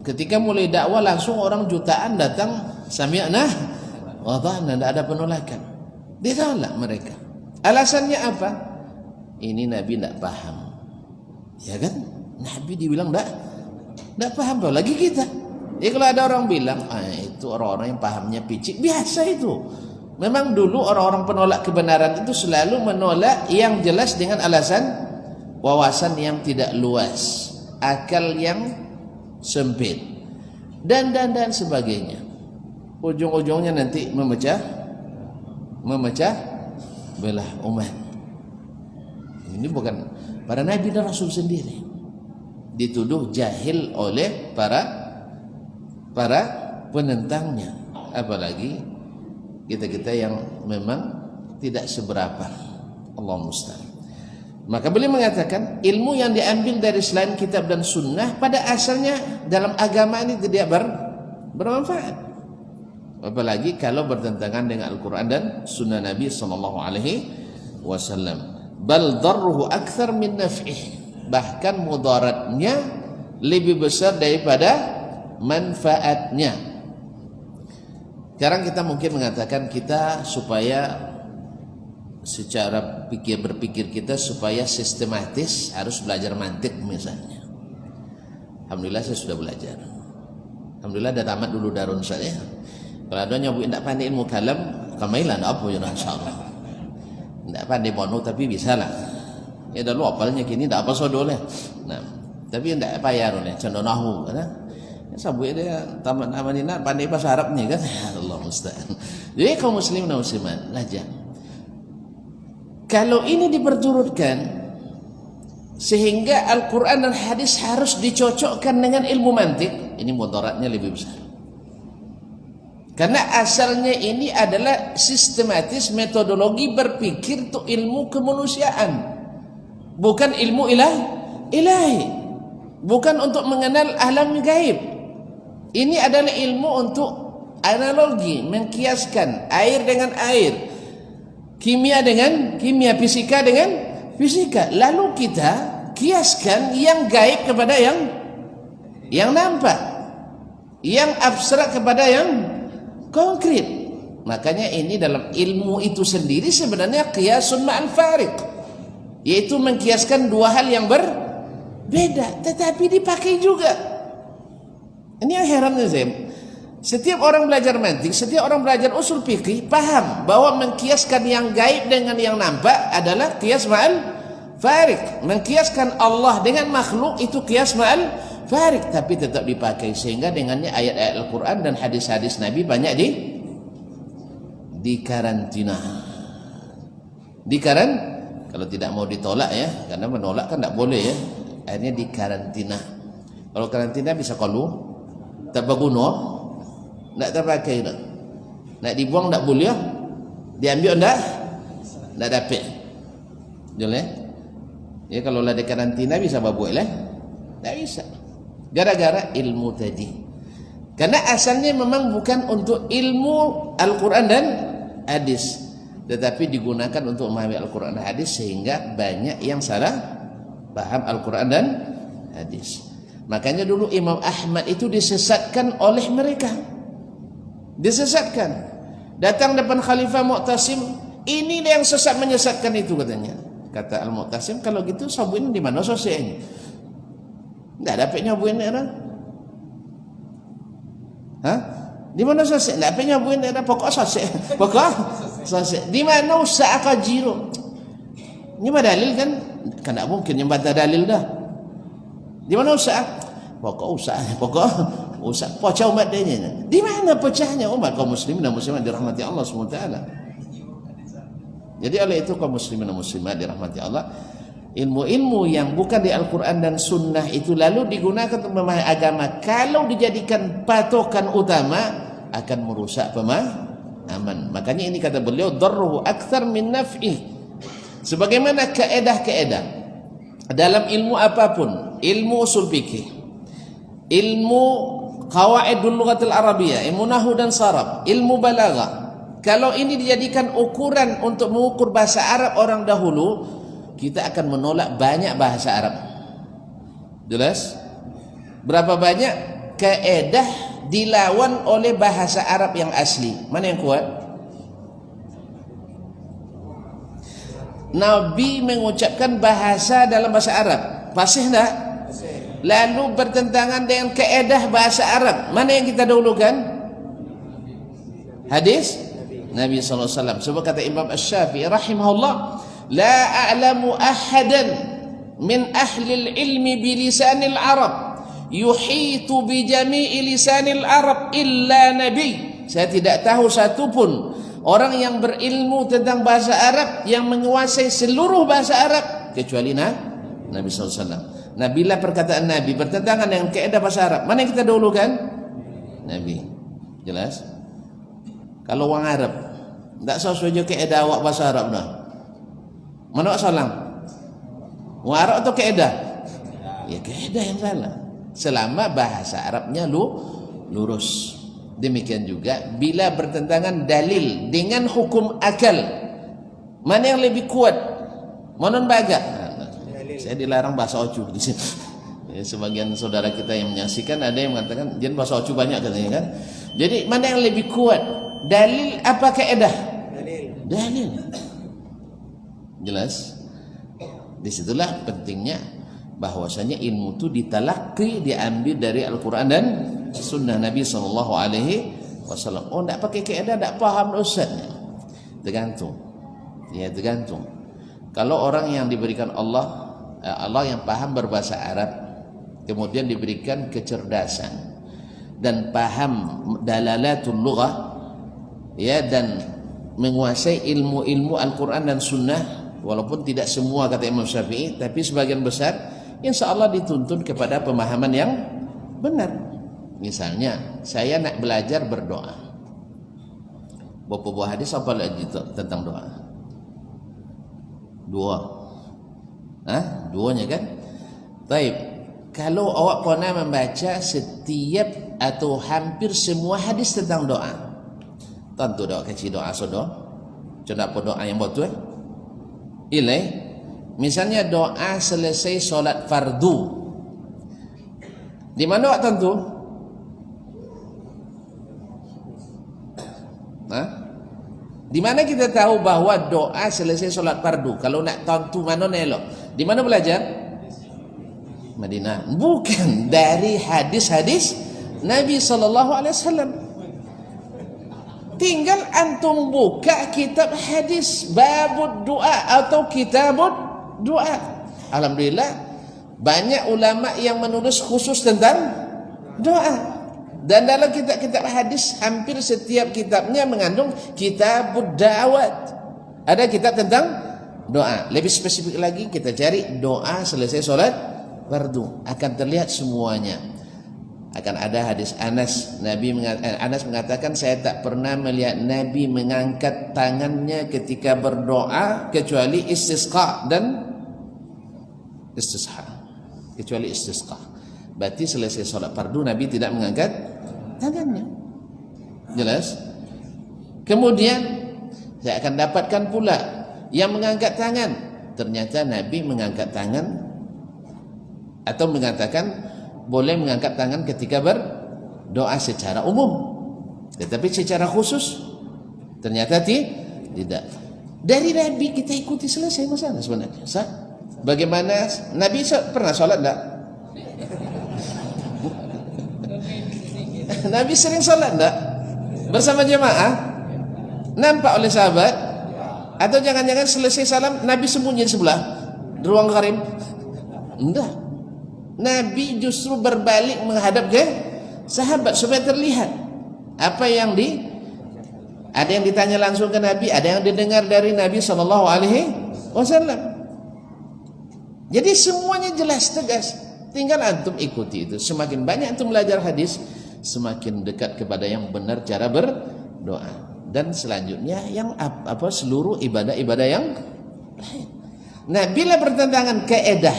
ketika mulai dakwah langsung orang jutaan datang, sami'na wa ata'na, tidak ada penolakan. Ditolak mereka. Alasannya apa? Ini nabi tidak paham. Ya kan? Nabi dibilang tidak paham, apalagi kita. Ya kalau ada orang bilang, itu orang-orang yang pahamnya picik, biasa itu. Memang dulu orang-orang penolak kebenaran itu selalu menolak yang jelas dengan alasan wawasan yang tidak luas, akal yang sempit, dan sebagainya. Ujung-ujungnya nanti memecah belah umat. Ini bukan para nabi dan rasul sendiri dituduh jahil oleh para penentangnya, apalagi kita yang memang tidak seberapa. Allah musta'an. Maka beliau mengatakan ilmu yang diambil dari selain kitab dan sunnah pada asalnya dalam agama ini tidak bermanfaat, apalagi kalau bertentangan dengan Al-Quran dan sunnah Nabi sallallahu alaihi wasallam. Bal darruhu akthar min naf'ih, bahkan mudaratnya lebih besar daripada manfaatnya. Sekarang kita mungkin mengatakan kita supaya secara berpikir kita supaya sistematis harus belajar mantik misalnya. Alhamdulillah saya sudah belajar. Alhamdulillah dah tamat dulu darun saya. Kalau ada nyobain tak pandai ilmu kalam, kamailah tak apa ya insyaallah. Tak pandai bono tapi bisa lah. Ya dah lu apalnya kini tak apa sodoleh. Nah, tapi tak payah oleh contoh nahu kan. Sabu dia tamat amanina pandai bahasa Arab ni kan. Allah musta'an. Jadi kaum muslim dan muslimat belajar. Kalau ini diperturutkan sehingga Al-Quran dan hadis harus dicocokkan dengan ilmu mantik, ini mudaratnya lebih besar. Karena asalnya ini adalah sistematis metodologi berpikir itu ilmu kemanusiaan, bukan ilmu ilahi, bukan untuk mengenal alam gaib. Ini adalah ilmu untuk analogi, mengkiaskan air dengan air, kimia dengan kimia, fisika dengan fisika. Lalu kita kiaskan yang gaib kepada yang nampak, yang abstrak kepada yang konkret. Makanya ini dalam ilmu itu sendiri sebenarnya qiyasun ma'al fariq, yaitu mengkiaskan dua hal yang berbeda tetapi dipakai juga. Ini yang herannya saya. Setiap orang belajar mantik, setiap orang belajar usul fikih paham bahwa mengkiaskan yang gaib dengan yang nampak adalah qiyas ma'al fariq. Mengkiaskan Allah dengan makhluk itu qiyas ma'al fariq, tapi tetap dipakai sehingga dengannya ayat-ayat Al-Quran dan hadis-hadis Nabi banyak dikarantina. Kalau tidak mau ditolak ya, karena menolak kan tidak boleh ya. Akhirnya dikarantina. Kalau karantina bisa kalau tak berguna, tak terpakai dah. Nak dibuang tak boleh, diambil tak tak dapat. Betul ya? Ya kalau ada karantina bisa buat lah. Tak bisa. Gara-gara ilmu tadi. Karena asalnya memang bukan untuk ilmu Al-Quran dan hadis, tetapi digunakan untuk memahami Al-Quran dan hadis, sehingga banyak yang salah paham Al-Quran dan hadis. Makanya dulu Imam Ahmad itu disesatkan oleh mereka. Disesatkan. Datang depan Khalifah Mu'tasim, ini yang sesat menyesatkan itu katanya. Kata Al-Mu'tasim, kalau gitu sabuin di mana sosialnya? Tak dapat nyabuin orang. Hah? Di mana sosial? Tak dapat nyabuin orang. Pokok sosial. Pokok sosial. Di mana usaha kajiro? Ini mah dalil kan? Kan tak mungkin yang bantah dalil dah. Di mana usaha? Pokok usaha. Pokok usaha. Pecah umat dia. Di mana pecahnya umat kaum muslimin dan muslimat dirahmati Allah SWT? Jadi oleh itu kaum muslimin dan muslimat dirahmati Allah, ilmu-ilmu yang bukan di Al-Quran dan Sunnah itu lalu digunakan untuk memahami agama, kalau dijadikan patokan utama akan merusak pemahaman. Makanya ini kata beliau, darruhu akthar min naf'ih. Sebagaimana kaedah-kaedah dalam ilmu apapun, ilmu usul fikih, ilmu qawaidul lughatil arabiyyah, ilmu nahwu dan saraf, ilmu balaghah, kalau ini dijadikan ukuran untuk mengukur bahasa Arab orang dahulu, kita akan menolak banyak bahasa Arab. Jelas? Berapa banyak kaedah dilawan oleh bahasa Arab yang asli? Mana yang kuat? Nabi mengucapkan bahasa dalam bahasa Arab, fasih tak? Lalu bertentangan dengan kaedah bahasa Arab, mana yang kita dahulukan? Hadis Nabi SAW. Sebab kata Imam Asy-Syafi'i rahimahullah, la a'lamu ahadan min ahli al-ilmi bilisanil Arab yuhitu bi jami'i lisanil Arab illa Nabi. Saya tidak tahu satu pun orang yang berilmu tentang bahasa Arab yang menguasai seluruh bahasa Arab kecuali Nabi SAW. Nah, bila perkataan Nabi bertentangan dengan kaedah bahasa Arab, mana yang kita dahulukan? Nabi. Jelas? Kalau orang Arab tak sesuai kaedah awak bahasa Arab dah, mana awak salah? Orang Arab atau kaedah? Ya kaedah yang salah. Selama bahasa Arabnya lurus. Demikian juga bila bertentangan dalil dengan hukum akal, mana yang lebih kuat? Mana baga? Saya dilarang bahasa Ocu di sini. Ya, sebagian saudara kita yang menyaksikan ada yang mengatakan jangan bahasa Ocu banyak katanya kan. Jadi mana yang lebih kuat? Dalil apa kaedah? Dalil. Jelas? Disitulah pentingnya bahwasanya ilmu itu ditalaki, diambil dari Al-Quran dan Sunnah Nabi SAW. Oh, tak pakai kaedah, tak faham Ustaz. Tergantung. Ya, tergantung. Kalau orang yang diberikan Allah yang paham berbahasa Arab, kemudian diberikan kecerdasan dan paham dalalatul lughah, ya, dan menguasai ilmu-ilmu Al-Quran dan Sunnah, walaupun tidak semua kata Imam Syafi'i, tapi sebagian besar, insya Allah dituntun kepada pemahaman yang benar. Misalnya saya nak belajar berdoa, buah hadis apa lagi tentang doa? Duanya kan? Taib. Kalau awak pernah membaca setiap atau hampir semua hadis tentang doa, tentu doa kecil, doa sodo, contoh apa doa yang betul? Misalnya doa selesai solat fardu, di mana awak tentu? Di mana kita tahu bahwa doa selesai solat fardu? Kalau nak tentu mana elok? Di mana belajar? Madinah. Bukan, dari hadis-hadis Nabi SAW. Tinggal antum buka kitab hadis babud doa atau kitabud doa. Alhamdulillah banyak ulama yang menulis khusus tentang doa. Dan dalam kitab-kitab hadis hampir setiap kitabnya mengandung kitabud da'wat. Ada kitab tentang doa. Lebih spesifik lagi kita cari doa selesai solat fardu, akan terlihat semuanya. Akan ada hadis Anas, Anas mengatakan saya tak pernah melihat Nabi mengangkat tangannya ketika berdoa kecuali istisqa dan istisqa. Kecuali istisqa. Berarti selesai solat fardu Nabi tidak mengangkat tangannya. Jelas? Kemudian saya akan dapatkan pula yang mengangkat tangan. Ternyata Nabi mengangkat tangan atau mengatakan boleh mengangkat tangan ketika berdoa secara umum, tetapi secara khusus ternyata tidak. Dari Nabi kita ikuti selesai masalah sebenarnya. Bagaimana Nabi pernah sholat enggak? Nabi sering sholat enggak? Bersama jemaah? Nampak oleh sahabat? Atau jangan-jangan selesai salam Nabi sembunyi di sebelah ruang gharib? Enggak. Nabi justru berbalik menghadap ke sahabat supaya terlihat apa yang ada yang ditanya langsung ke Nabi, ada yang didengar dari Nabi SAW. Jadi semuanya jelas tegas, tinggal antum ikuti itu. Semakin banyak antum belajar hadis, semakin dekat kepada yang benar cara berdoa. Dan selanjutnya yang seluruh ibadah-ibadah yang lain. Nah, bila bertentangan kaedah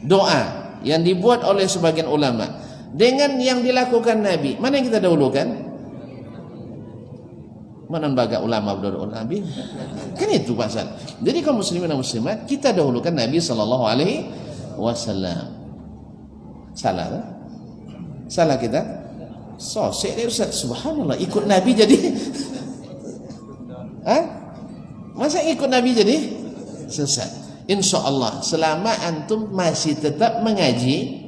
doa yang dibuat oleh sebagian ulama dengan yang dilakukan Nabi, mana yang kita dahulukan? Mana baga ulama berdahulu Nabi? Kan itu pasal. Jadi kaum muslimin dan muslimat, kita dahulukan Nabi SAW. Salah kan? Salah kita? Sosek dia Ustaz, subhanallah, ikut Nabi jadi masa ikut Nabi jadi sesat? InsyaAllah selama antum masih tetap mengaji,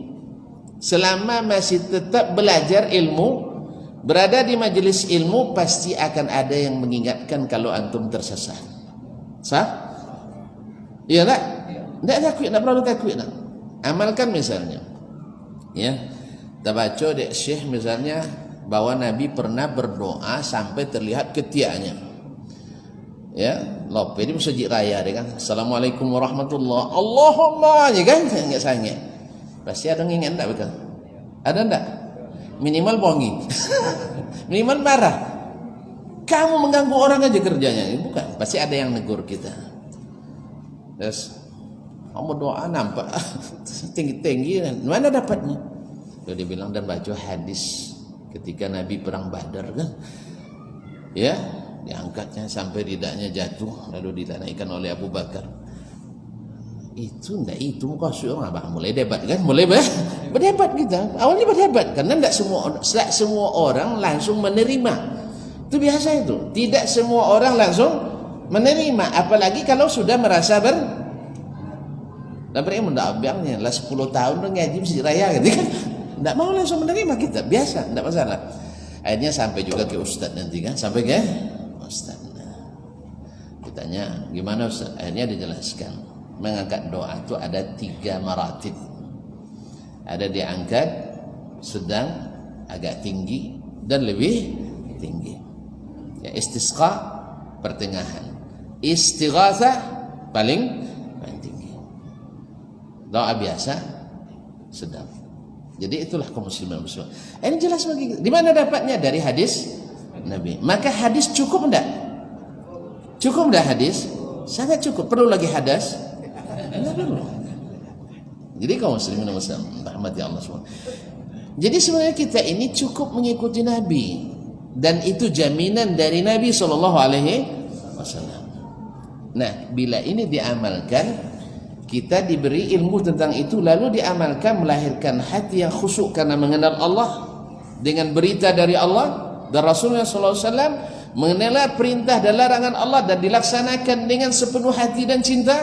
selama masih tetap belajar ilmu, berada di majelis ilmu, pasti akan ada yang mengingatkan kalau antum tersesat. Sah? Iya tak? Tidak takut, tidak perlu takut. Amalkan misalnya, ya, kita baca dek Syekh misalnya bahwa Nabi pernah berdoa sampai terlihat ketiaknya. Ya, lope di masjid raya dia kan, assalamualaikum warahmatullah, Allahumma je kan, enggak sangat. Pasti ada yang ingat enggak betul? Ada enggak? Minimal bongi. Minimal marah. Kamu mengganggu orang aja kerjanya. Bukan, pasti ada yang negur kita. Terus kamu doa nampak tinggi-tinggi, mana dapatnya? Lalu dia bilang dan baca hadis ketika Nabi perang Badar kan. Ya, diangkatnya sampai ridanya jatuh lalu dinaikkan oleh Abu Bakar. Itu enggak, itu muka surah abang mulai debat kan, mulai berdebat kita. Awalnya berdebat karena enggak semua orang langsung menerima. Itu biasa itu. Tidak semua orang langsung menerima, apalagi kalau sudah merasa berilmu. Enggak abangnya lah 10 tahun udah ngaji masjid raya gitu kan. Enggak mau langsung menerima kita, biasa, enggak masalah. Akhirnya sampai juga ke ustaz nanti kan, sampai ke ustaz. Ditanya, gimana ustaz? Akhirnya dijelaskan, mengangkat doa itu ada 3 maratib. Ada diangkat, sedang, agak tinggi, dan lebih tinggi. Ya, istisqa pertengahan, istighatsah paling tinggi, doa biasa sedang. Jadi itulah kaum muslimin muslimat. Ini jelas bagi kita. Di mana dapatnya? Dari hadis Nabi. Maka hadis cukup enggak? Cukup enggak hadis? Sangat cukup. Perlu lagi hadis? Enggak perlu. Jadi kaum muslimin muslimat, rahmati Allah semua. Jadi sebenarnya kita ini cukup mengikuti Nabi, dan itu jaminan dari Nabi SAW. Nah, bila ini diamalkan, kita diberi ilmu tentang itu, lalu diamalkan, melahirkan hati yang khusyuk karena mengenal Allah, dengan berita dari Allah dan Rasulullah SAW, mengenal perintah dan larangan Allah, dan dilaksanakan dengan sepenuh hati dan cinta.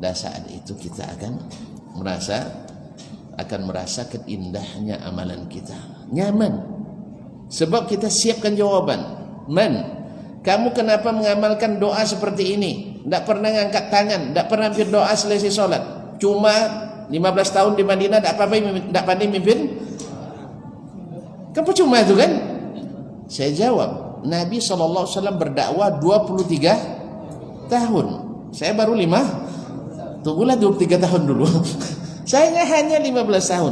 Dan saat itu kita akan merasakan indahnya amalan kita, nyaman, sebab kita siapkan jawaban. Kamu kenapa mengamalkan doa seperti ini? Tidak pernah ngangkat tangan, tidak pernah berdoa selesai sholat, cuma 15 tahun di Madinah tidak pandai mimpin? Kan percuma itu kan? Saya jawab, Nabi SAW berdakwah 23 tahun. Saya baru 5. Tunggulah 23 tahun dulu. Saya hanya 15 tahun.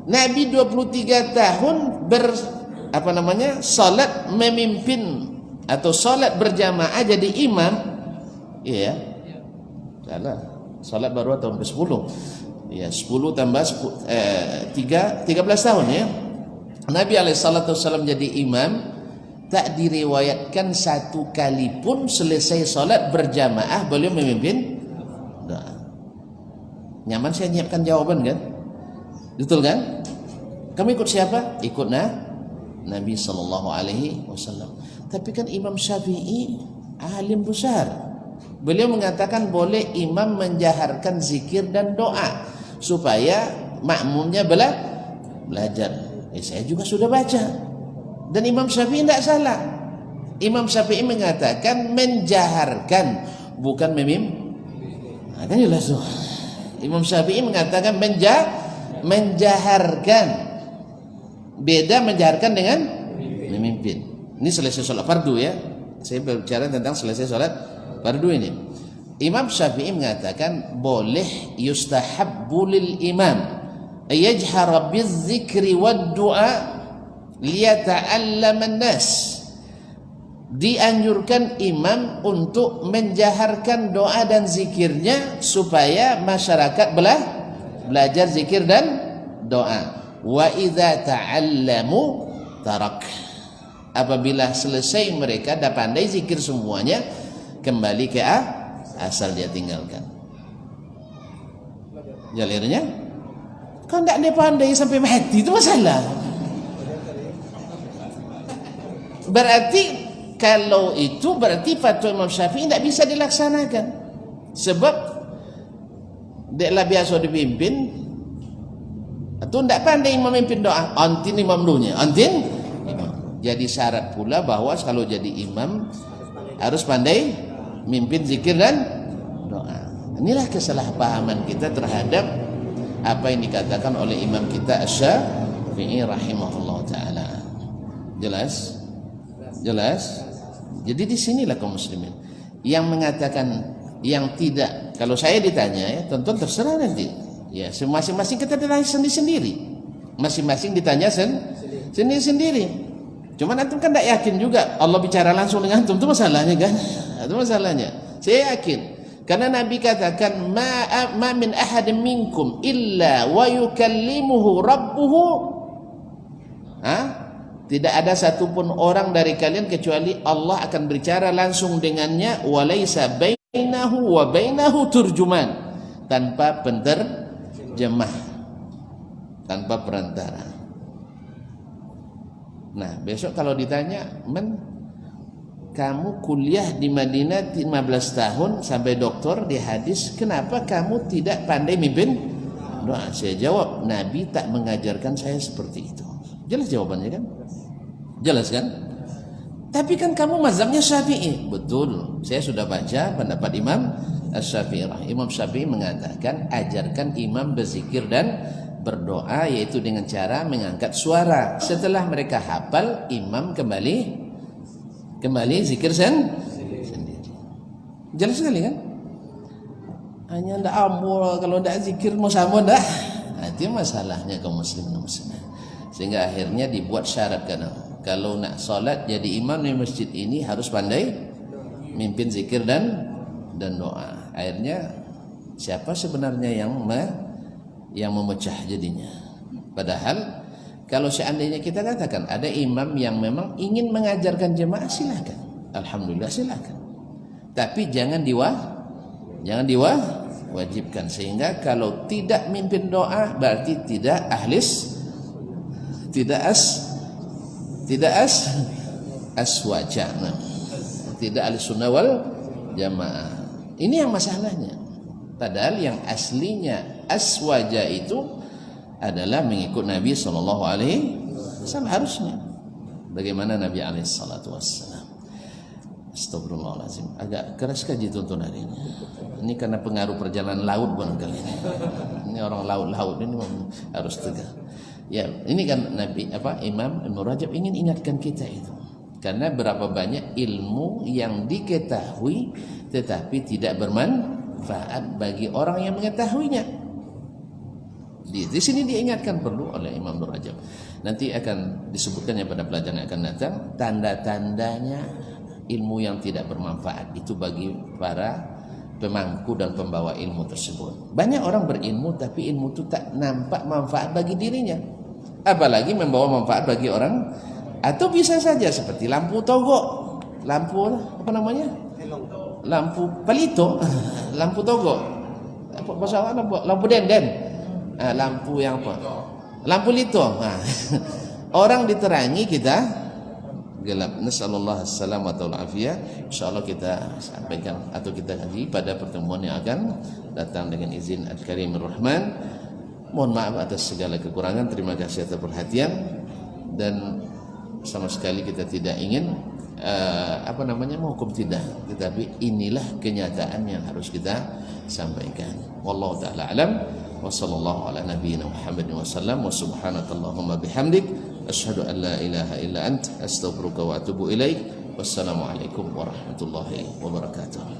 Nabi 23 tahun salat memimpin atau salat berjamaah jadi imam. Iya. Salah. Salat baru tahun ke-10. Ya, 10 tambah 13 tahun ya. Nabi alaihissalam jadi imam, tak diriwayatkan satu kali pun selesai salat berjamaah beliau memimpin doa. Nyaman saya nyiapkan jawaban kan? Betul kan? Kamu ikut siapa? Ikut Nabi sallallahu alaihi wasallam. Tapi kan Imam Syafi'i alim besar. Beliau mengatakan boleh imam menjaharkan zikir dan doa supaya makmumnya belajar. Saya juga sudah baca. Dan Imam Syafi'i tidak salah. Imam Syafi'i mengatakan menjaharkan, bukan kan jelas tuh. Imam Syafi'i mengatakan menjaharkan. Beda menjaharkan dengan memimpin. Ini selesai sholat fardu ya. Saya berbicara tentang selesai sholat fardu ini. Imam Syafi'i mengatakan boleh yustahabbu lil imam yajhara bizzikri wad du'a liyata'allama an-nas. Dianjurkan imam untuk menjaharkan doa dan zikirnya supaya masyarakat belajar zikir dan doa. Wa idza ta'allamu tarak. Apabila selesai mereka dah pandai zikir semuanya, kembali ke asal dia tinggalkan. Jalirnya kan tak dia pandai sampai mati, itu masalah. Berarti kalau itu berarti fatwa Imam Syafi'i tidak bisa dilaksanakan. Sebab dia biasa dipimpin atau tidak pandai memimpin doa, antin imam dunia, antin imam. Jadi syarat pula bahwa kalau jadi imam harus pandai mimpin zikir dan doa. Inilah kesalahpahaman kita terhadap apa yang dikatakan oleh imam kita Asy-Syafi'i rahimahullah taala. Jelas? Jelas? Jadi di sinilah kaum muslimin yang mengatakan yang tidak, kalau saya ditanya ya, tentu terserah nanti. Ya, masing-masing kita ditanya sendiri-sendiri. Masing-masing ditanya sendiri-sendiri. Cuman antum kan tidak yakin juga Allah bicara langsung dengan antum, itu masalahnya kan? Itu masalahnya. Saya yakin karena Nabi katakan ma min ahadin minkum illa wa yukallimuhu rabbuhu. Tidak ada satupun orang dari kalian kecuali Allah akan berbicara langsung dengannya, walaisa bainahu wa bainahu turjuman, tanpa penterjemah, tanpa perantara. Nah, besok kalau ditanya, kamu kuliah di Madinah 15 tahun sampai doktor di hadis, kenapa kamu tidak pandai mimpin doa? Saya jawab, Nabi tak mengajarkan saya seperti itu. Jelas jawabannya kan? Jelas kan? Tapi kan kamu mazhabnya Syafi'i. Betul, saya sudah baca pendapat Imam Asy-Syafi'i. Imam Syafi'i mengatakan ajarkan imam berzikir dan berdoa, yaitu dengan cara mengangkat suara. Setelah mereka hafal, imam kembali zikir sendiri. Jelas sekali kan? Hanya ndak amul, kalau ndak zikir mau sama dah. Itu masalahnya kaum muslimin muslimat. Sehingga akhirnya dibuat syarat kalau nak solat jadi imam di masjid ini harus pandai mimpin zikir dan doa. Akhirnya siapa sebenarnya yang memecah jadinya? Padahal kalau seandainya kita katakan ada imam yang memang ingin mengajarkan jemaah, silakan, alhamdulillah silakan. Tapi jangan diwajibkan, sehingga kalau tidak mimpin doa berarti tidak aswaja, tidak ahli sunnah wal jamaah. Ini yang masalahnya. Padahal yang aslinya aswaja itu adalah mengikut Nabi sallallahu alaihi wasallam harusnya. Bagaimana Nabi alaihi salatu wasallam. Astagfirullahaladzim, agak keras kaji tonton hari ini. Ini karena pengaruh perjalanan laut barangkali ini. Ini orang laut ini harus tegak. Ya, ini kan Imam Ibnu Rajab ingin ingatkan kita itu. Karena berapa banyak ilmu yang diketahui tetapi tidak bermanfaat bagi orang yang mengetahuinya. Di sini diingatkan perlu oleh Imam Nur Rajab. Nanti akan disebutkannya pada pelajaran yang akan datang tanda-tandanya ilmu yang tidak bermanfaat itu bagi para pemangku dan pembawa ilmu tersebut. Banyak orang berilmu tapi ilmu itu tak nampak manfaat bagi dirinya, apalagi membawa manfaat bagi orang. Atau bisa saja seperti lampu togok, lampu apa namanya, lampu pelito, lampu togok, apa bahasa apa, lampu denden. Lampu yang apa? Lampu lito. Orang diterangi, kita gelap. Nasallallahu assalamata wal afiyah. Insyaallah kita sampaikan atau kita kaji pada pertemuan yang akan datang dengan izin Al-Karimur Rahman. Mohon maaf atas segala kekurangan. Terima kasih atas perhatian, dan sama sekali kita tidak ingin menghukum, tidak, tetapi inilah kenyataan yang harus kita sampaikan. Wallahu taala alam. Wa sallallahu ala nabiyyina Muhammadin wa sallam wa subhanakallahumma bihamdik asyhadu an la ilaha illa ant astaghfiruka wa atubu ilaik. Wassalamu alaikum warahmatullahi wabarakatuh.